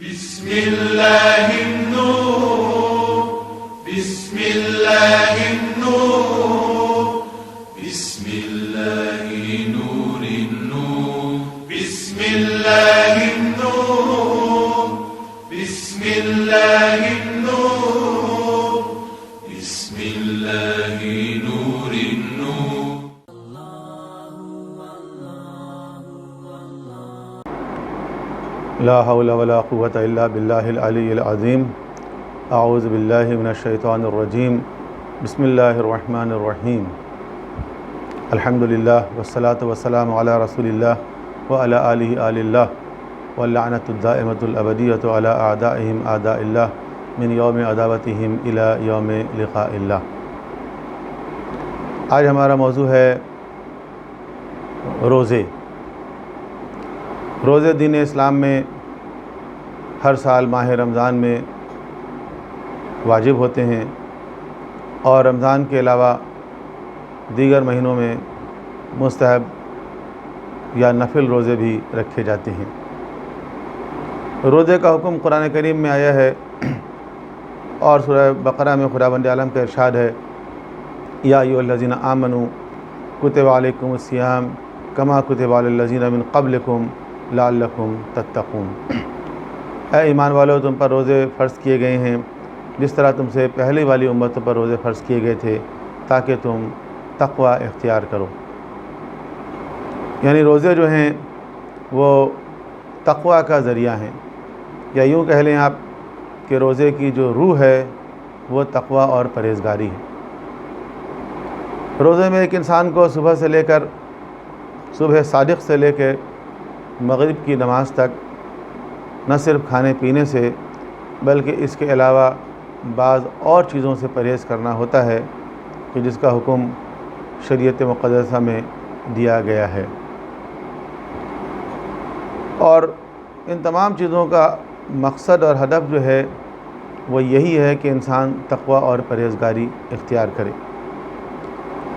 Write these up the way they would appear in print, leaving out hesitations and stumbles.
بسم الله النور بسم الله النور بسم الله نور النور بسم الله النور بسم الله النور بسم الله نور النور. لا حول ولا قوة إلا بالله العلي العظيم. أعوذ بالله من الشيطان الرجيم. بسم الله الرحمن الرحيم. الحمد لله والصلاة والسلام على رسول الله وعلى آله آل الله واللعنة الدائمة الأبدية على أعدائهم أعداء الله من يوم عداوتهم إلى يوم لقاء الله. آج ہمارا موضوع ہے روزے. روزے دین اسلام میں ہر سال ماہ رمضان میں واجب ہوتے ہیں اور رمضان کے علاوہ دیگر مہینوں میں مستحب یا نفل روزے بھی رکھے جاتے ہیں. روزے کا حکم قرآن کریم میں آیا ہے اور سورہ بقرہ میں خداوند عالم کا ارشاد ہے یا ایھا الذین آمنوا کتب علیکم الصیام کما کتب علی الذین من قبلکم لعلکم تتقون. اے ایمان والو، تم پر روزے فرض کیے گئے ہیں جس طرح تم سے پہلے والی امتوں پر روزے فرض کیے گئے تھے تاکہ تم تقوی اختیار کرو. یعنی روزے جو ہیں وہ تقوی کا ذریعہ ہیں، یا یوں کہہ لیں آپ کہ روزے کی جو روح ہے وہ تقوی اور پرہیزگاری ہے. روزے میں ایک انسان کو صبح سے لے کر صبح صادق سے لے کے مغرب کی نماز تک نہ صرف کھانے پینے سے بلکہ اس کے علاوہ بعض اور چیزوں سے پرہیز کرنا ہوتا ہے کہ جس کا حکم شریعت مقدسہ میں دیا گیا ہے. اور ان تمام چیزوں کا مقصد اور ہدف جو ہے وہ یہی ہے کہ انسان تقوی اور پرہیزگاری اختیار کرے.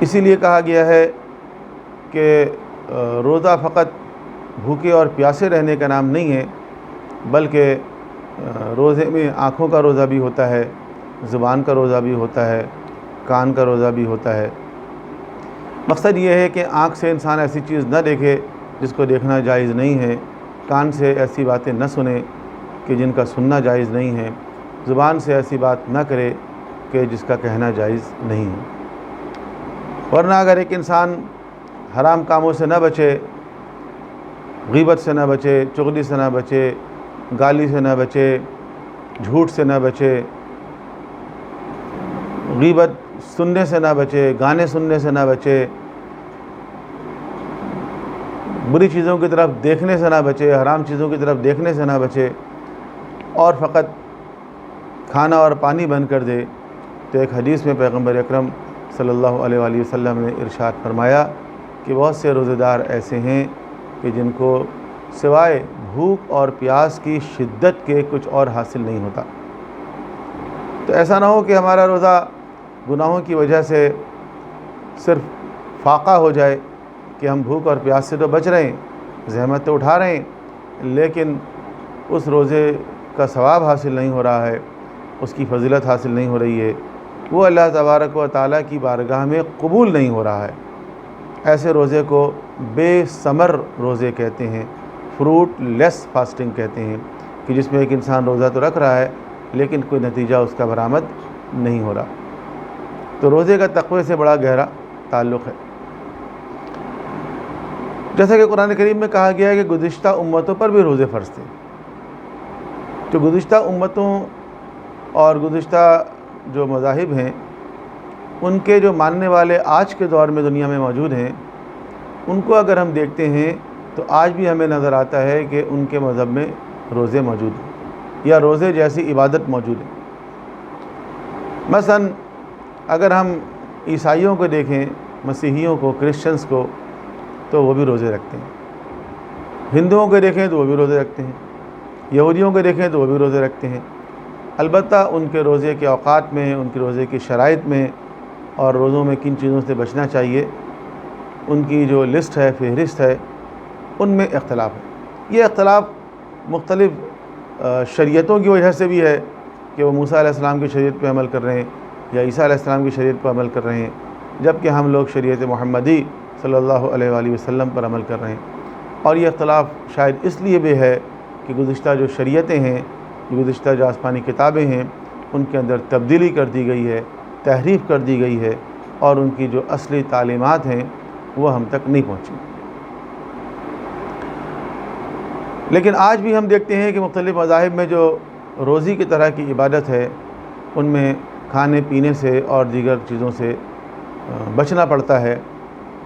اسی لیے کہا گیا ہے کہ روزہ فقط بھوکے اور پیاسے رہنے کا نام نہیں ہے، بلکہ روزے میں آنکھوں کا روزہ بھی ہوتا ہے، زبان کا روزہ بھی ہوتا ہے، کان کا روزہ بھی ہوتا ہے. مقصد یہ ہے کہ آنکھ سے انسان ایسی چیز نہ دیکھے جس کو دیکھنا جائز نہیں ہے، کان سے ایسی باتیں نہ سنے کہ جن کا سننا جائز نہیں ہے، زبان سے ایسی بات نہ کرے کہ جس کا کہنا جائز نہیں ہے. ورنہ اگر ایک انسان حرام کاموں سے نہ بچے، غیبت سے نہ بچے، چغلی سے نہ بچے، گالی سے نہ بچے، جھوٹ سے نہ بچے، غیبت سننے سے نہ بچے، گانے سننے سے نہ بچے، بری چیزوں کی طرف دیکھنے سے نہ بچے، حرام چیزوں کی طرف دیکھنے سے نہ بچے، اور فقط کھانا اور پانی بند کر دے، تو ایک حدیث میں پیغمبر اکرم صلی اللہ علیہ وآلہ وسلم نے ارشاد فرمایا کہ بہت سے روزے دار ایسے ہیں کہ جن کو سوائے بھوک اور پیاس کی شدت کے کچھ اور حاصل نہیں ہوتا. تو ایسا نہ ہو کہ ہمارا روزہ گناہوں کی وجہ سے صرف فاقہ ہو جائے کہ ہم بھوک اور پیاس سے تو بچ رہے ہیں، زحمت تو اٹھا رہے ہیں، لیکن اس روزے کا ثواب حاصل نہیں ہو رہا ہے، اس کی فضیلت حاصل نہیں ہو رہی ہے، وہ اللہ تبارک و تعالیٰ کی بارگاہ میں قبول نہیں ہو رہا ہے. ایسے روزے کو بے ثمر روزے کہتے ہیں، فروٹ لیس فاسٹنگ کہتے ہیں، کہ جس میں ایک انسان روزہ تو رکھ رہا ہے لیکن کوئی نتیجہ اس کا برآمد نہیں ہو رہا. تو روزے کا تقوی سے بڑا گہرا تعلق ہے. جیسا کہ قرآن کریم میں کہا گیا ہے کہ گزشتہ امتوں پر بھی روزے فرض تھے. تو گزشتہ امتوں اور گزشتہ جو مذاہب ہیں ان کے جو ماننے والے آج کے دور میں دنیا میں موجود ہیں، ان کو اگر ہم دیکھتے ہیں تو آج بھی ہمیں نظر آتا ہے کہ ان کے مذہب میں روزے موجود ہیں یا روزے جیسی عبادت موجود ہے. مثلا اگر ہم عیسائیوں کو دیکھیں، مسیحیوں کو، کرسچنز کو، تو وہ بھی روزے رکھتے ہیں. ہندوؤں کو دیکھیں تو وہ بھی روزے رکھتے ہیں، یہودیوں کو دیکھیں تو وہ بھی روزے رکھتے ہیں. البتہ ان کے روزے کے اوقات میں، ان کے روزے کی شرائط میں اور روزوں میں کن چیزوں سے بچنا چاہیے، ان کی جو لسٹ ہے، فہرست ہے، ان میں اختلاف ہے. یہ اختلاف مختلف شریعتوں کی وجہ سے بھی ہے کہ وہ موسیٰ علیہ السلام کی شریعت پہ عمل کر رہے ہیں یا عیسیٰ علیہ السلام کی شریعت پر عمل کر رہے ہیں، جبکہ ہم لوگ شریعت محمدی صلی اللہ علیہ وآلہ وسلم پر عمل کر رہے ہیں۔ اور یہ اختلاف شاید اس لیے بھی ہے کہ گزشتہ جو شریعتیں ہیں، گزشتہ جو آسمانی کتابیں ہیں، ان کے اندر تبدیلی کر دی گئی ہے، تحریف کر دی گئی ہے، اور ان کی جو اصلی تعلیمات ہیں وہ ہم تک نہیں پہنچی۔ لیکن آج بھی ہم دیکھتے ہیں کہ مختلف مذاہب میں جو روزی کی طرح کی عبادت ہے، ان میں کھانے پینے سے اور دیگر چیزوں سے بچنا پڑتا ہے،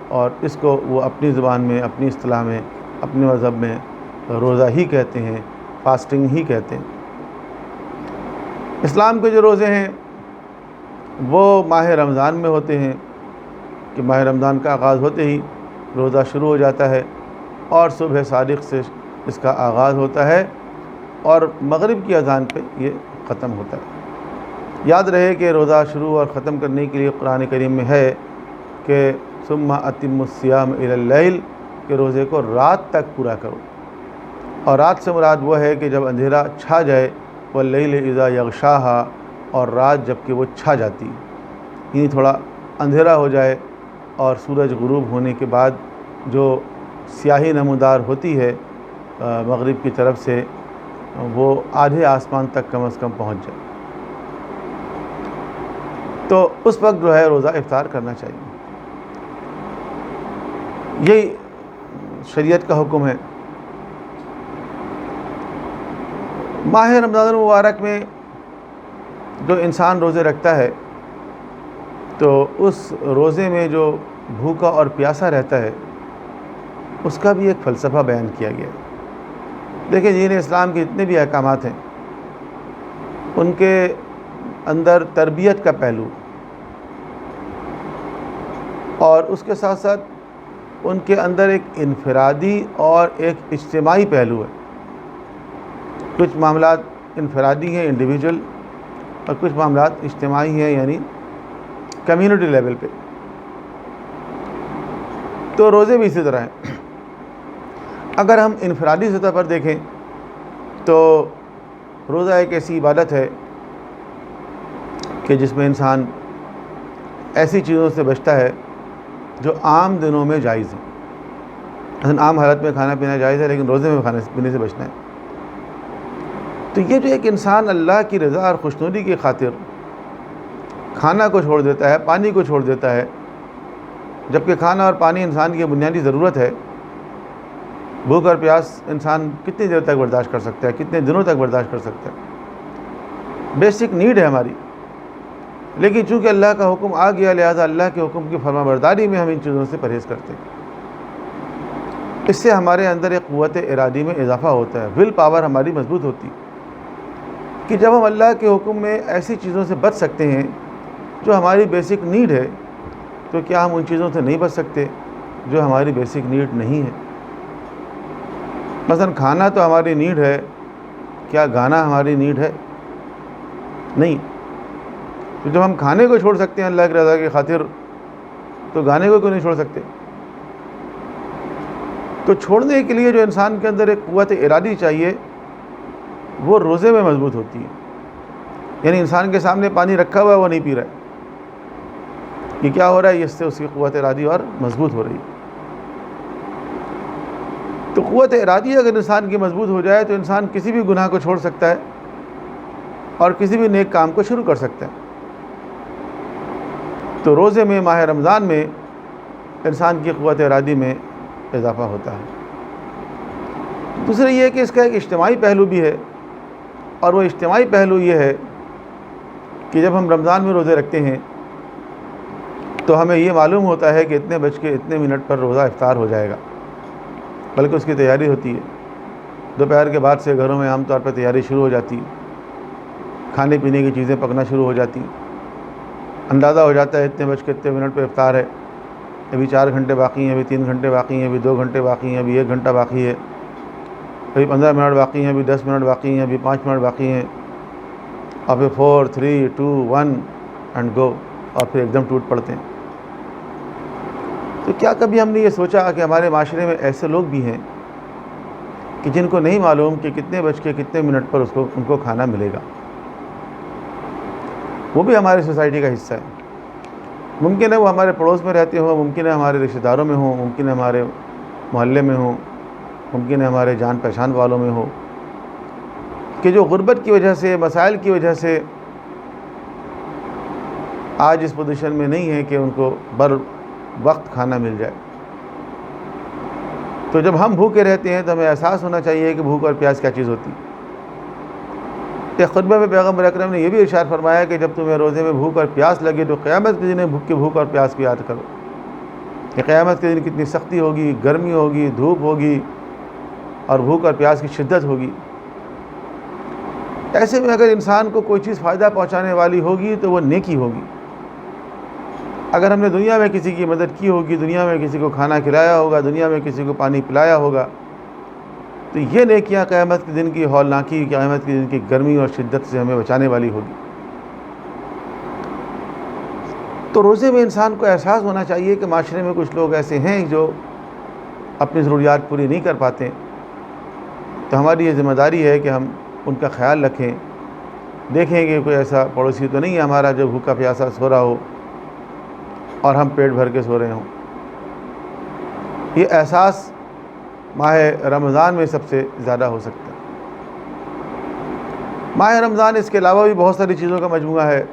اور اس کو وہ اپنی زبان میں، اپنی اصطلاح میں، اپنے مذہب میں روزہ ہی کہتے ہیں، فاسٹنگ ہی کہتے ہیں۔ اسلام کے جو روزے ہیں وہ ماہ رمضان میں ہوتے ہیں کہ ماہ رمضان کا آغاز ہوتے ہی روزہ شروع ہو جاتا ہے، اور صبح صادق سے اس کا آغاز ہوتا ہے اور مغرب کی اذان پہ یہ ختم ہوتا ہے۔ یاد رہے کہ روزہ شروع اور ختم کرنے کے لیے قرآن کریم میں ہے کہ ثم اتم الصیام الی اللیل، کہ روزے کو رات تک پورا کرو، اور رات سے مراد وہ ہے کہ جب اندھیرا چھا جائے، واللیل اذا یغشاہا، اور رات جب کہ وہ چھا جاتی، یعنی تھوڑا اندھیرا ہو جائے اور سورج غروب ہونے کے بعد جو سیاہی نمودار ہوتی ہے مغرب کی طرف سے، وہ آدھے آسمان تک کم از کم پہنچ جائے، تو اس وقت جو ہے روزہ افطار کرنا چاہیے۔ یہی شریعت کا حکم ہے۔ ماہ رمضان المبارک میں جو انسان روزے رکھتا ہے تو اس روزے میں جو بھوکا اور پیاسا رہتا ہے اس کا بھی ایک فلسفہ بیان کیا گیا ہے۔ دیکھیں دین اسلام کے جتنے بھی احکامات ہیں ان کے اندر تربیت کا پہلو اور اس کے ساتھ ساتھ ان کے اندر ایک انفرادی اور ایک اجتماعی پہلو ہے۔ کچھ معاملات انفرادی ہیں، انڈیویجول، اور کچھ معاملات اجتماعی ہیں، یعنی کمیونٹی لیول پہ۔ تو روزے بھی اسی طرح ہیں۔ اگر ہم انفرادی سطح پر دیکھیں تو روزہ ایک ایسی عبادت ہے کہ جس میں انسان ایسی چیزوں سے بچتا ہے جو عام دنوں میں جائز ہیں۔ مثلا عام حالت میں کھانا پینا جائز ہے، لیکن روزے میں کھانے پینے سے بچنا ہے۔ تو یہ جو ایک انسان اللہ کی رضا اور خوشنودی کی خاطر کھانا کو چھوڑ دیتا ہے، پانی کو چھوڑ دیتا ہے، جبکہ کھانا اور پانی انسان کی بنیادی ضرورت ہے۔ بھوک اور پیاس انسان کتنی دیر تک برداشت کر سکتا ہے، کتنے دنوں تک برداشت کر سکتا ہے، بیسک نیڈ ہے ہماری۔ لیکن چونکہ اللہ کا حکم آ گیا، لہذا اللہ کے حکم کی فرما برداری میں ہم ان چیزوں سے پرہیز کرتے ہیں۔ اس سے ہمارے اندر ایک قوت ارادی میں اضافہ ہوتا ہے، ول پاور ہماری مضبوط ہوتی ہے کہ جب ہم اللہ کے حکم میں ایسی چیزوں سے بچ سکتے ہیں جو ہماری بیسک نیڈ ہے، تو کیا ہم ان چیزوں سے نہیں بچ سکتے جو ہماری بیسک نیڈ نہیں ہے؟ مثلا کھانا تو ہماری نیڈ ہے، کیا گانا ہماری نیڈ ہے؟ نہیں۔ تو جب ہم کھانے کو چھوڑ سکتے ہیں اللہ کی رضا کی خاطر، تو گانے کو کیوں نہیں چھوڑ سکتے؟ تو چھوڑنے کے لیے جو انسان کے اندر ایک قوت ارادی چاہیے وہ روزے میں مضبوط ہوتی ہے۔ یعنی انسان کے سامنے پانی رکھا ہوا ہے، وہ نہیں پی رہا ہے، یہ کیا ہو رہا ہے؟ اس سے اس کی قوت ارادی اور مضبوط ہو رہی ہے۔ تو قوت ارادی اگر انسان کی مضبوط ہو جائے تو انسان کسی بھی گناہ کو چھوڑ سکتا ہے اور کسی بھی نیک کام کو شروع کر سکتا ہے۔ تو روزے میں، ماہ رمضان میں انسان کی قوت ارادی میں اضافہ ہوتا ہے۔ دوسرا یہ کہ اس کا ایک اجتماعی پہلو بھی ہے، اور وہ اجتماعی پہلو یہ ہے کہ جب ہم رمضان میں روزے رکھتے ہیں تو ہمیں یہ معلوم ہوتا ہے کہ اتنے بج کے اتنے منٹ پر روزہ افطار ہو جائے گا، بلکہ اس کی تیاری ہوتی ہے۔ دوپہر کے بعد سے گھروں میں عام طور پر تیاری شروع ہو جاتی ہے، کھانے پینے کی چیزیں پکنا شروع ہو جاتی ہیں، اندازہ ہو جاتا ہے اتنے بج کے اتنے منٹ پہ افطار ہے، ابھی 4 گھنٹے باقی ہیں، ابھی 3 گھنٹے باقی ہیں، ابھی 2 گھنٹے باقی ہیں، ابھی 1 گھنٹہ باقی ہے، ابھی 15 منٹ باقی ہیں، ابھی 10 منٹ باقی ہیں، ابھی 5 منٹ باقی ہیں، اور پھر 4 3 2 1 اینڈ گو، اور پھر ایک دم ٹوٹ پڑتے ہیں۔ تو کیا کبھی ہم نے یہ سوچا کہ ہمارے معاشرے میں ایسے لوگ بھی ہیں کہ جن کو نہیں معلوم کہ کتنے بج کے کتنے منٹ پر ان کو کھانا ملے گا. وہ بھی ہماری سوسائٹی کا حصہ ہے. ممکن ہے وہ ہمارے پڑوس میں رہتے ہوں، ممکن ہے ہمارے رشتہ داروں میں ہوں، ممکن ہے ہمارے محلے میں ہوں، ممکن ہے ہمارے جان پہچان والوں میں ہو، کہ جو غربت کی وجہ سے، مسائل کی وجہ سے آج اس پوزیشن میں نہیں ہے کہ ان کو بر وقت کھانا مل جائے. تو جب ہم بھوکے رہتے ہیں تو ہمیں احساس ہونا چاہیے کہ بھوک اور پیاس کیا چیز ہوتی ہے. ایک خطبہ میں پیغمبر اکرم نے یہ بھی ارشاد فرمایا کہ جب تمہیں روزے میں بھوک اور پیاس لگے تو قیامت کے دن بھوک اور پیاس کو یاد کرو کہ قیامت کے دن کتنی سختی ہوگی، گرمی ہوگی، دھوپ ہوگی اور بھوک اور پیاس کی شدت ہوگی. ایسے میں اگر انسان کو کوئی چیز فائدہ پہنچانے والی ہوگی تو وہ نیکی ہوگی. اگر ہم نے دنیا میں کسی کی مدد کی ہوگی، دنیا میں کسی کو کھانا کھلایا ہوگا، دنیا میں کسی کو پانی پلایا ہوگا، تو یہ نیکیاں قیامت کے دن کی ہولناکی، قیامت کے دن کی گرمی اور شدت سے ہمیں بچانے والی ہوگی. تو روزے میں انسان کو احساس ہونا چاہیے کہ معاشرے میں کچھ لوگ ایسے ہیں جو اپنی ضروریات پوری نہیں کر پاتے. تو ہماری یہ ذمہ داری ہے کہ ہم ان کا خیال رکھیں، دیکھیں کہ کوئی ایسا پڑوسی تو نہیں ہے ہمارا جو بھوکا پیاسا سو رہا ہو اور ہم پیٹ بھر کے سو رہے ہوں. یہ احساس ماہ رمضان میں سب سے زیادہ ہو سکتا ہے. ماہ رمضان اس کے علاوہ بھی بہت ساری چیزوں کا مجموعہ ہے.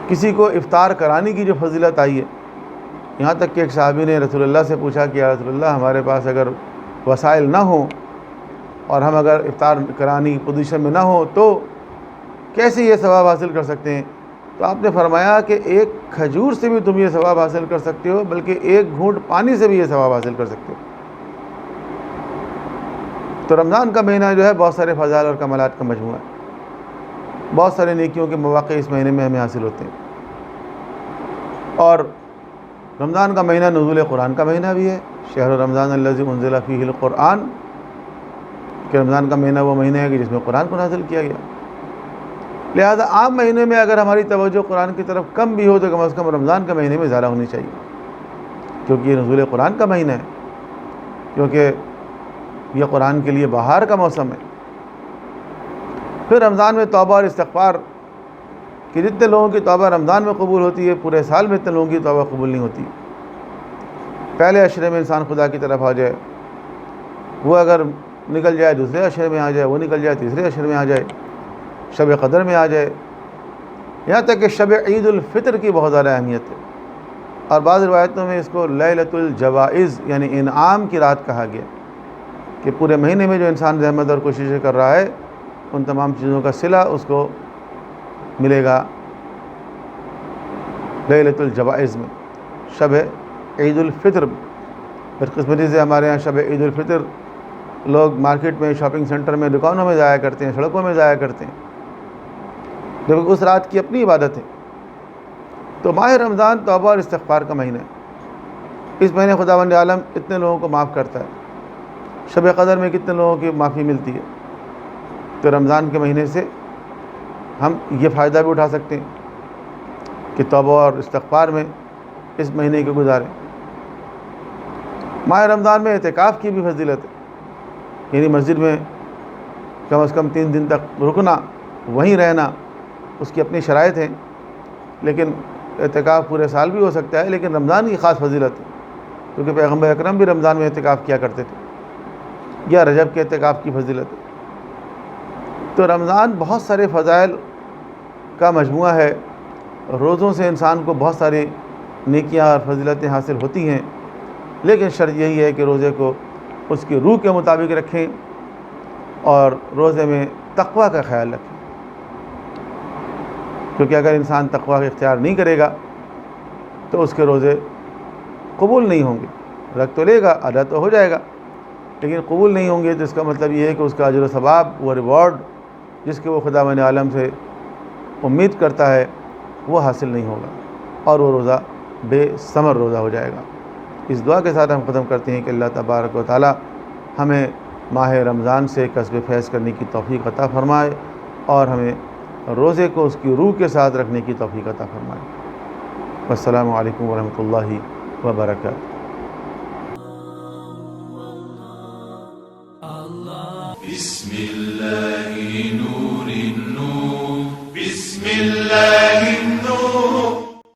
کسی کو افطار کرانے کی جو فضیلت آئی ہے، یہاں تک کہ ایک صحابی نے رسول اللہ سے پوچھا کہ یا رسول اللہ، ہمارے پاس اگر وسائل نہ ہوں اور ہم اگر افطار کرانے کی پوزیشن میں نہ ہوں تو کیسے یہ ثواب حاصل کر سکتے ہیں؟ تو آپ نے فرمایا کہ ایک کھجور سے بھی تم یہ ثواب حاصل کر سکتے ہو، بلکہ ایک گھونٹ پانی سے بھی یہ ثواب حاصل کر سکتے ہو. تو رمضان کا مہینہ جو ہے بہت سارے فضائل اور کمالات کا مجموعہ ہے. بہت سارے نیکیوں کے مواقع اس مہینے میں ہمیں حاصل ہوتے ہیں. اور رمضان کا مہینہ نزول قرآن کا مہینہ بھی ہے. شہر رمضان الذی انزل فیہ القرآن، کہ رمضان کا مہینہ وہ مہینہ ہے کہ جس میں قرآن کو نازل کیا گیا. لہذا عام مہینے میں اگر ہماری توجہ قرآن کی طرف کم بھی ہو تو کم از کم رمضان کے مہینے میں زیادہ ہونی چاہیے، کیونکہ یہ نزول قرآن کا مہینہ ہے، کیونکہ یہ قرآن کے لیے بہار کا موسم ہے. پھر رمضان میں توبہ اور استغفار، کہ جتنے لوگوں کی توبہ رمضان میں قبول ہوتی ہے پورے سال میں اتنے لوگوں کی توبہ قبول نہیں ہوتی. پہلے عشرے میں انسان خدا کی طرف آ جائے، وہ اگر نکل جائے دوسرے عشرے میں آ جائے، وہ نکل جائے تیسرے عشرے میں آ جائے، شب قدر میں آ جائے، یہاں تک کہ شب عید الفطر کی بہت زیادہ اہمیت ہے. اور بعض روایتوں میں اس کو لیلۃ الجوائز یعنی انعام کی رات کہا گیا، کہ پورے مہینے میں جو انسان زحمت اور کوششیں کر رہا ہے ان تمام چیزوں کا صلہ اس کو ملے گا لیلۃ الجوائز میں، شب عید الفطر. بدقسمتی سے ہمارے یہاں شب عید الفطر لوگ مارکیٹ میں، شاپنگ سینٹر میں، دکانوں میں ضائع کرتے ہیں، سڑکوں میں ضائع کرتے ہیں، جبکہ اس رات کی اپنی عبادت ہے. تو ماہ رمضان توبہ اور استغفار کا مہینہ ہے. اس مہینے خداوند عالم اتنے لوگوں کو معاف کرتا ہے. شب قدر میں کتنے لوگوں کی معافی ملتی ہے. تو رمضان کے مہینے سے ہم یہ فائدہ بھی اٹھا سکتے ہیں کہ توبہ اور استغفار میں اس مہینے کو گزاریں. ماہ رمضان میں اعتکاف کی بھی فضیلت ہے، یعنی مسجد میں کم از کم 3 دن تک رکنا، وہیں رہنا. اس کی اپنی شرائط ہیں، لیکن اعتکاف پورے سال بھی ہو سکتا ہے، لیکن رمضان کی خاص فضیلت ہے کیونکہ پیغمبر اکرم بھی رمضان میں اعتکاف کیا کرتے تھے، یا رجب کے اعتکاف کی فضیلت ہے. تو رمضان بہت سارے فضائل کا مجموعہ ہے. روزوں سے انسان کو بہت ساری نیکیاں اور فضیلتیں حاصل ہوتی ہیں، لیکن شرط یہی ہے کہ روزے کو اس کی روح کے مطابق رکھیں اور روزے میں تقویٰ کا خیال رکھیں، کیونکہ اگر انسان تقویٰ کا اختیار نہیں کرے گا تو اس کے روزے قبول نہیں ہوں گے. رکھ تو لے گا، ادا تو ہو جائے گا، لیکن قبول نہیں ہوں گے تو اس کا مطلب یہ ہے کہ اس کا اجر و ثواب، وہ ریوارڈ جس کے وہ خداوند عالم سے امید کرتا ہے وہ حاصل نہیں ہوگا، اور وہ روزہ بے ثمر روزہ ہو جائے گا. اس دعا کے ساتھ ہم ختم کرتے ہیں کہ اللہ تبارک و تعالی ہمیں ماہ رمضان سے کسب فیض کرنے کی توفیق عطا فرمائے اور ہمیں روزے کو اس کی روح کے ساتھ رکھنے کی توفیق عطا فرمائے. السلام علیکم ورحمۃ اللہ وبرکاتہ. الله نور النور بسم الله النور